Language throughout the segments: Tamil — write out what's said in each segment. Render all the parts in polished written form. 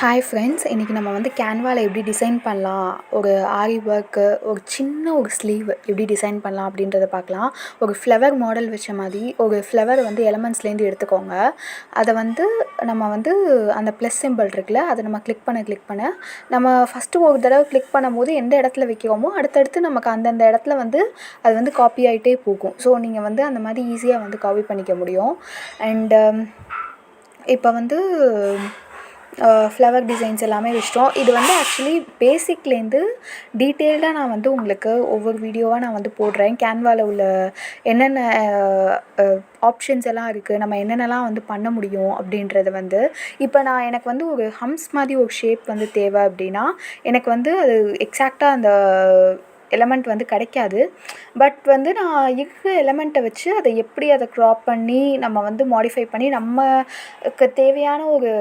ஹாய் ஃப்ரெண்ட்ஸ், இன்றைக்கி நம்ம வந்து கேன்வாவில் எப்படி டிசைன் பண்ணலாம், ஒரு ஆரி ஒர்க்கு, ஒரு சின்ன ஒரு ஸ்லீவ் எப்படி டிசைன் பண்ணலாம் அப்படின்றத பார்க்கலாம். ஒரு ஃப்ளவர் மாடல் வச்ச மாதிரி ஒரு ஃப்ளவர் வந்து எலமெண்ட்ஸ்லேருந்து எடுத்துக்கோங்க. அதை வந்து நம்ம வந்து அந்த ப்ளஸ் சிம்பிள் இருக்குல்ல, அதை நம்ம கிளிக் பண்ண நம்ம ஃபஸ்ட்டு ஒரு தடவை கிளிக் பண்ணும்போது எந்த இடத்துல வைக்கிறோமோ அடுத்தடுத்து நமக்கு அந்தந்த இடத்துல வந்து அது வந்து காப்பி ஆகிட்டே போகும். ஸோ நீங்கள் வந்து அந்த மாதிரி ஈஸியாக வந்து காப்பி பண்ணிக்க முடியும். அண்டு இப்போ வந்து ஃப்ளவர் டிசைன்ஸ் எல்லாமே வச்சிட்டோம். இது வந்து ஆக்சுவலி பேசிக்லேருந்து டீட்டெயில்டாக நான் வந்து உங்களுக்கு ஒவ்வொரு வீடியோவாக நான் வந்து போடுறேன். கேன்வாவில் உள்ள என்னென்ன ஆப்ஷன்ஸ் எல்லாம் இருக்குது, நம்ம என்னென்னலாம் வந்து பண்ண முடியும் அப்படின்றது வந்து இப்போ எனக்கு வந்து ஒரு ஹம்ஸ் மாதிரி ஒரு ஷேப் வந்து தேவை அப்படின்னா எனக்கு வந்து அது எக்ஸாக்டாக அந்த எலமெண்ட் வந்து கிடைக்காது. பட் வந்து நான் இருக்கிற எலமெண்ட்டை வச்சு அதை எப்படி அதை க்ராப் பண்ணி நம்ம வந்து மாடிஃபை பண்ணி நமக்கு தேவையான ஒரு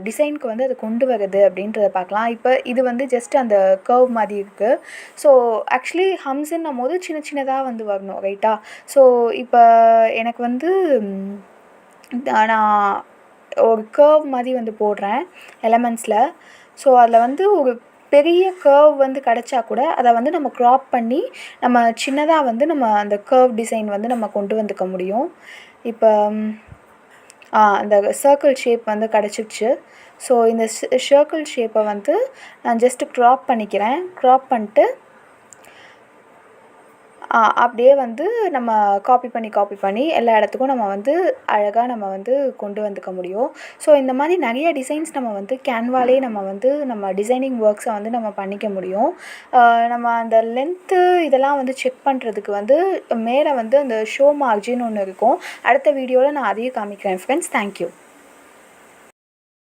டிசைனுக்கு வந்து அதை கொண்டு வருது அப்படின்றத பார்க்கலாம். இப்போ இது வந்து ஜஸ்ட் அந்த கர்வ் மாதிரி இருக்குது. ஸோ ஆக்சுவலி ஹம்ஸுன்னும் போது சின்ன சின்னதாக வந்து வரணும், ரைட்டா? ஸோ இப்போ எனக்கு வந்து நான் ஒரு கர்வ் மாதிரி வந்து போடுறேன் எலமெண்ட்ஸில். ஸோ அதில் வந்து ஒரு பெரிய கர்வ் வந்து கிடச்சா கூட அதை வந்து நம்ம க்ராப் பண்ணி நம்ம சின்னதாக வந்து நம்ம அந்த கர்வ் டிசைன் வந்து நம்ம கொண்டு வந்துக்க முடியும். இப்போ அந்த சர்க்கிள் ஷேப் வந்து கிடச்சிடுச்சு. ஸோ இந்த சர்க்கிள் ஷேப்பை வந்து நான் ஜஸ்ட்டு க்ராப் பண்ணிட்டு அப்படியே வந்து நம்ம காப்பி பண்ணி எல்லா இடத்துக்கும் நம்ம வந்து அழகாக நம்ம வந்து கொண்டு வந்துக்க முடியும். ஸோ இந்த மாதிரி நிறைய டிசைன்ஸ் நம்ம வந்து கேன்வாலே நம்ம டிசைனிங் ஒர்க்ஸை வந்து நம்ம பண்ணிக்க முடியும். நம்ம அந்த லென்த்து இதெல்லாம் வந்து செக் பண்ணுறதுக்கு வந்து மேலே வந்து அந்த ஷோ மார்ஜின் ஒன்று இருக்கும். அடுத்த வீடியோவில் நான் அதையும் காமிக்கிறேன் ஃப்ரெண்ட்ஸ். தேங்க்யூ.